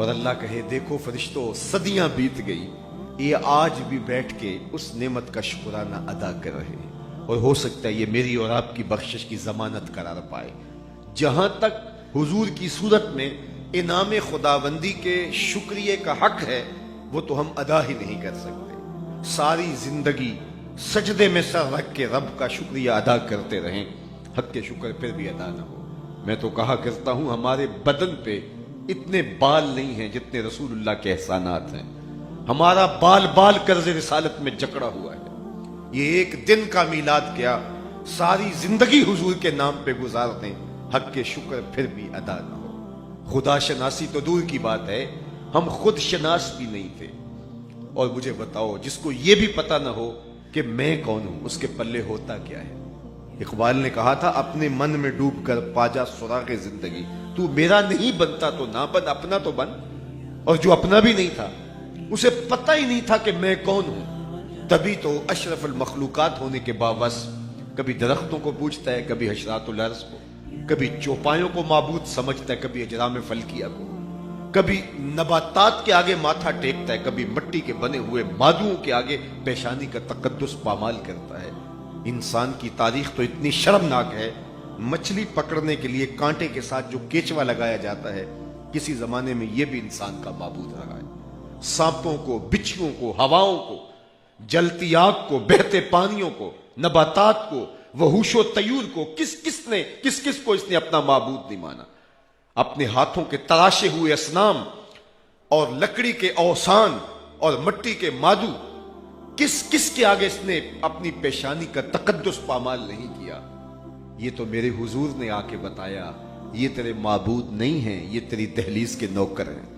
اور اللہ کہے دیکھو فرشتوں صدیاں بیت گئی، یہ آج بھی بیٹھ کے اس نعمت کا شکرانہ ادا کر رہے ہیں، اور ہو سکتا ہے یہ میری اور آپ کی بخشش کی ضمانت قرار پائے۔ جہاں تک حضور کی صورت میں انعام خداوندی کے شکریہ کا حق ہے وہ تو ہم ادا ہی نہیں کر سکتے۔ ساری زندگی سجدے میں سر رکھ کے رب کا شکریہ ادا کرتے رہیں، حق کے شکر پھر بھی ادا نہ ہو۔ میں تو کہا کرتا ہوں ہمارے بدن پہ اتنے بال نہیں ہیں جتنے رسول اللہ کے احسانات ہیں۔ ہمارا بال بال قرض رسالت میں جکڑا ہوا ہے۔ یہ ایک دن کا میلاد کیا، ساری زندگی حضور کے نام پہ گزار دیں، حق کے شکر پھر بھی ادا نہ ہو۔ خدا شناسی تو دور کی بات ہے، ہم خود شناس بھی نہیں تھے۔ اور مجھے بتاؤ جس کو یہ بھی پتہ نہ ہو کہ میں کون ہوں، اس کے پلے ہوتا کیا ہے؟ اقبال نے کہا تھا اپنے من میں ڈوب کر پا جا سراغ زندگی، تو میرا نہیں بنتا تو نہ بن، اپنا تو بن۔ اور جو اپنا بھی نہیں تھا اسے پتہ ہی نہیں تھا کہ میں کون ہوں، تبھی تو اشرف المخلوقات ہونے کے باوجود کبھی درختوں کو پوچھتا ہے، کبھی حشرات الارض کو، کبھی چوپایوں کو معبود سمجھتا ہے، کبھی اجرام فلکیہ کو، کبھی نباتات کے آگے ماتھا ٹیکتا ہے، کبھی مٹی کے بنے ہوئے مادوں کے آگے پیشانی کا تقدس پامال کرتا ہے۔ انسان کی تاریخ تو اتنی شرمناک ہے، مچھلی پکڑنے کے لیے کانٹے کے ساتھ جو کیچوا لگایا جاتا ہے کسی زمانے میں یہ بھی انسان کا معبود رہا ہے۔ سانپوں کو، بچھوؤں کو، ہواؤں کو، جلتی آگ کو، بہتے پانیوں کو، نباتات کو، وحوش و طیور کو، کس کو اس نے اپنا معبود نہیں مانا؟ اپنے ہاتھوں کے تراشے ہوئے اصنام اور لکڑی کے اوثان اور مٹی کے مادو، کس کے آگے اس نے اپنی پیشانی کا تقدس پامال نہیں کیا؟ یہ تو میرے حضور نے آ کے بتایا یہ تیرے معبود نہیں ہیں، یہ تیری دہلیز کے نوکر ہیں۔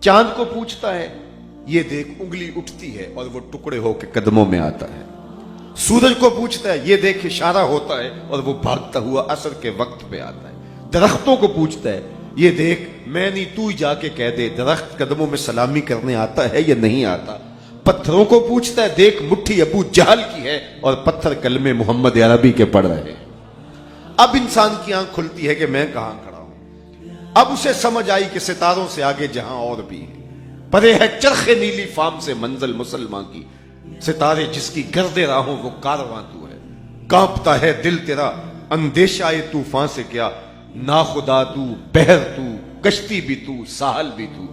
چاند کو پوچھتا ہے یہ دیکھ انگلی اٹھتی ہے اور وہ ٹکڑے ہو کے قدموں میں آتا ہے۔ سورج کو پوچھتا ہے یہ دیکھ اشارہ ہوتا ہے اور وہ بھاگتا ہوا عصر کے وقت پہ آتا ہے۔ درختوں کو پوچھتا ہے یہ دیکھ میں نہیں تو ہی جا کے کہہ دے درخت قدموں میں سلامی کرنے آتا ہے یا نہیں آتا۔ پتھروں کو پوچھتا ہے دیکھ مٹھی ابو جہل کی ہے اور پتھر کلمے محمد عربی کے پڑھ رہے ہیں۔ اب انسان کی آنکھ کھلتی ہے کہ میں کہاں کھڑا ہوں۔ اب اسے سمجھ آئی کہ ستاروں سے آگے جہاں اور بھی ہے، پرے ہے چرخ نیلی فام سے منزل مسلمان کی، ستارے جس کی گرد راہوں وہ کارواں تو ہے۔ کانپتا ہے دل تیرا اندیشہ طوفان سے کیا، ناخدا تو، بحر تو، کشتی بھی تو، ساحل بھی تو،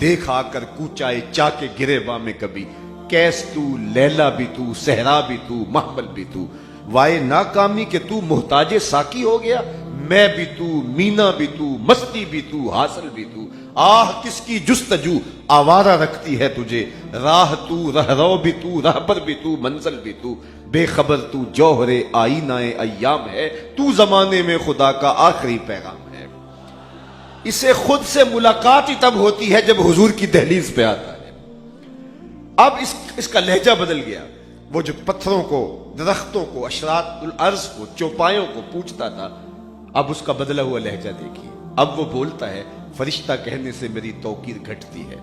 دیکھ آ کر کوچائے چا کے گرے با میں کبھی، کیس تو، لیلا بھی تو، صحرا بھی تو، محمل بھی تو، وائے ناکامی کہ تو محتاج ساکی ہو گیا، میں بھی تو، مینا بھی تو، مستی بھی تو، حاصل بھی تو، آہ کس کی جستجو آوارہ رکھتی ہے تجھے، راہ تو، رہرو بھی تو، رہبر بھی تو، منزل بھی تو، بے خبر تو جوہر آئینہ ایام ہے، تو زمانے میں خدا کا آخری پیغام ہے۔ اسے خود سے ملاقات ہی تب ہوتی ہے جب حضور کی دہلیز پہ آتا ہے۔ اب اس کا لہجہ بدل گیا۔ وہ جو پتھروں کو، درختوں کو، اشرات الارض کو، چوپایوں کو پوچھتا تھا، اب اس کا بدلا ہوا لہجہ دیکھیے۔ اب وہ بولتا ہے فرشتہ کہنے سے میری توقیر گھٹتی ہے۔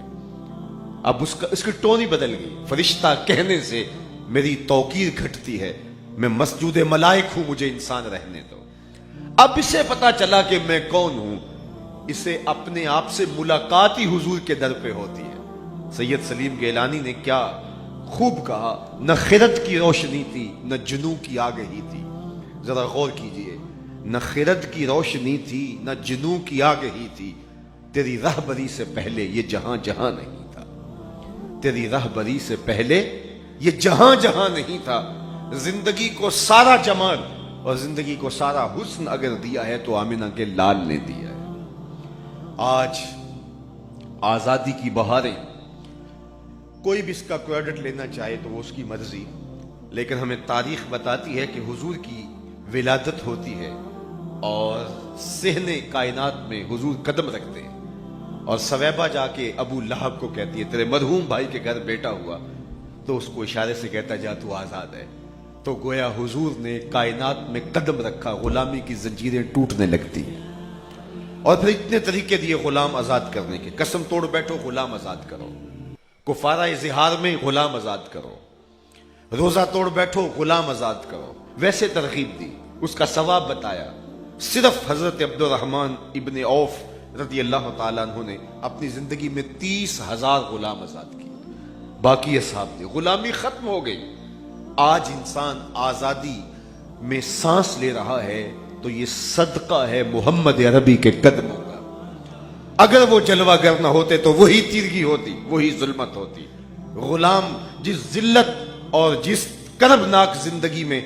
اب اس کی ٹون ہی بدل گئی، فرشتہ کہنے سے میری توقیر گھٹتی ہے، میں مسجود ملائک ہوں، مجھے انسان رہنے دو۔ اب اسے پتا چلا کہ میں کون ہوں، اسے اپنے آپ سے ملاقات ہی حضور کے در پہ ہوتی ہے۔ سید سلیم گیلانی نے کیا خوب کہا، نہ خرد کی روشنی تھی نہ جنوں کی آگہی تھی۔ ذرا غور کیجئے، نہ خرد کی روشنی تھی نہ جنوں کی آگہی تھی، تیری رہبری سے پہلے یہ جہاں جہاں نہیں تھا، تیری رہبری سے پہلے یہ جہاں جہاں نہیں تھا۔ زندگی کو سارا جمال اور زندگی کو سارا حسن اگر دیا ہے تو آمنہ کے لال نے دیا ہے۔ آج آزادی کی بہاریں، کوئی بھی اس کا کریڈٹ لینا چاہے تو وہ اس کی مرضی، لیکن ہمیں تاریخ بتاتی ہے کہ حضور کی ولادت ہوتی ہے اور صحن کائنات میں حضور قدم رکھتے ہیں، اور سویبہ جا کے ابو لہب کو کہتی ہے تیرے مرحوم بھائی کے گھر بیٹا ہوا، تو اس کو اشارے سے کہتا جا تو آزاد ہے۔ تو گویا حضور نے کائنات میں قدم رکھا، غلامی کی زنجیریں ٹوٹنے لگتی ہیں، اور پھر اتنے طریقے دیے غلام آزاد کرنے کے، قسم توڑ بیٹھو غلام آزاد کرو، کفارہ اظہار میں غلام آزاد کرو، روزہ توڑ بیٹھو غلام آزاد کرو، ویسے ترغیب دی، اس کا ثواب بتایا۔ صرف حضرت عبد الرحمن ابن عوف رضی اللہ تعالیٰ عنہ نے اپنی زندگی میں 30,000 غلام آزاد کیے، باقی اصحاب تھے، غلامی ختم ہو گئی۔ آج انسان آزادی میں سانس لے رہا ہے تو یہ صدقہ ہے محمد عربی کے قدموں کا۔ اگر وہ جلوہ گر نہ ہوتے تو وہی تیرگی ہوتی، وہی ظلمت ہوتی۔ غلام جس ذلت اور جس کربناک زندگی میں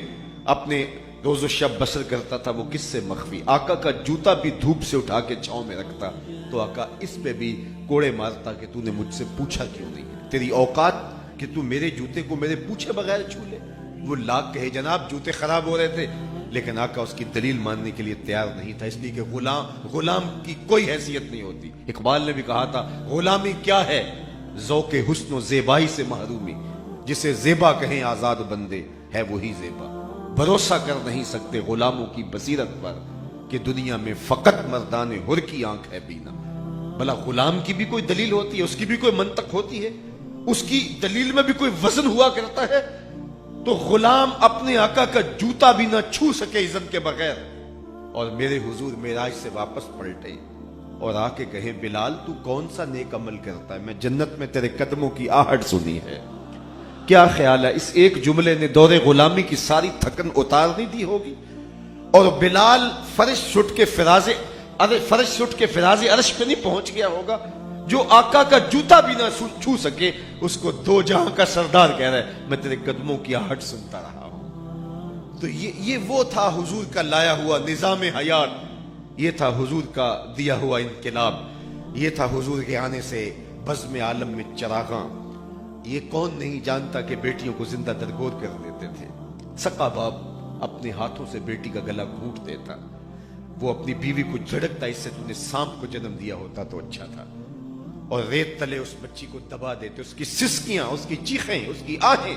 اپنے روز و شب بسر کرتا تھا وہ کس سے مخفی؟ آقا کا جوتا بھی دھوپ سے اٹھا کے چھاؤں میں رکھتا تو آقا اس پہ بھی کوڑے مارتا کہ تو نے مجھ سے پوچھا کیوں نہیں، تیری اوقات کہ تو میرے جوتے کو میرے پوچھے بغیر چھو لے۔ وہ لاکھ کہے جناب جوتے خراب ہو رہے تھے، لیکن آقا اس کی دلیل ماننے کے لیے تیار نہیں تھا، اس لیے کہ غلام کی کوئی حیثیت نہیں ہوتی۔ اقبال نے بھی کہا تھا غلامی کیا ہے، ذوق حسن و زیبائی سے محرومی، جسے زیبا کہیں آزاد بندے ہے وہی زیبا۔ بھروسہ کر نہیں سکتے غلاموں کی بصیرت پر کہ دنیا میں فقط مردان حر کی آنکھ ہے بینا۔ بھلا غلام کی بھی کوئی دلیل ہوتی ہے، اس کی بھی کوئی منطق ہوتی ہے، اس کی دلیل میں بھی کوئی وزن ہوا کرتا ہے؟ تو غلام اپنے آقا کا جوتا بھی نہ چھو سکے اذن کے بغیر، اور میرے حضور معراج سے واپس پلٹے اور آ کے کہے بلال تو کون سا نیک عمل کرتا ہے، میں جنت میں تیرے قدموں کی آہٹ سنی ہے۔ کیا خیال ہے اس ایک جملے نے دور غلامی کی ساری تھکن اتار نہیں دی ہوگی؟ اور بلال فرش چھٹ کے فراز عرش پہ نہیں پہنچ گیا ہوگا؟ جو آقا کا جوتا بھی نہ چھو سکے اس کو دو جہاں کا سردار کہہ رہا ہے میں تیرے قدموں کی آہٹ سنتا رہا ہوں۔ تو یہ وہ تھا حضور کا لایا ہوا نظام حیات، یہ تھا حضور کا دیا ہوا انقلاب، یہ تھا حضور کے آنے سے بزم عالم میں چراغاں۔ یہ کون نہیں جانتا کہ بیٹیوں کو زندہ درگور کر دیتے تھے؟ سقا باپ اپنے ہاتھوں سے بیٹی کا گلا گھونٹ دیتا، وہ اپنی بیوی کو جھڑکتا، اس سے تو نے سانپ کو جنم دیا ہوتا تو اچھا تھا، اور ریت تلے اس بچی کو دبا دیتے، اس کی سسکیاں، اس کی چیخیں، اس کی آہیں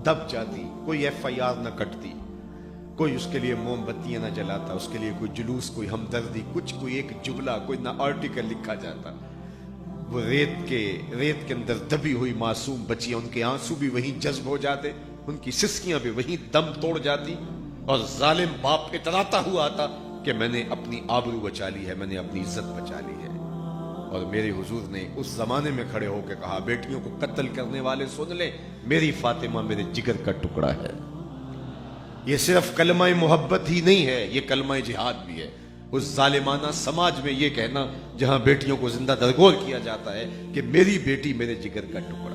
دب جاتی، کوئی FIR نہ کٹتی، کوئی اس کے لیے موم بتیاں نہ جلاتا، اس کے لیے کوئی جلوس، کوئی ہمدردی، کوئی ایک جملہ، کوئی نہ آرٹیکل لکھا جاتا۔ وہ ریت کے اندر دبی ہوئی معصوم بچیاں، ان کے آنسو بھی وہیں جذب ہو جاتے، ان کی سسکیاں بھی وہیں دم توڑ جاتی، اور ظالم باپ اتراتا ہوا آتا کہ میں نے اپنی آبرو بچا لی ہے، میں نے اپنی عزت بچا لی ہے۔ اور میرے حضور نے اس زمانے میں کھڑے ہو کے کہا بیٹیوں کو قتل کرنے والے سن لیں، میری فاطمہ میرے جگر کا ٹکڑا ہے۔ یہ صرف کلمہ محبت ہی نہیں ہے، یہ کلمہ جہاد بھی ہے۔ اس ظالمانہ سماج میں یہ کہنا جہاں بیٹیوں کو زندہ درگور کیا جاتا ہے کہ میری بیٹی میرے جگر کا ٹکڑا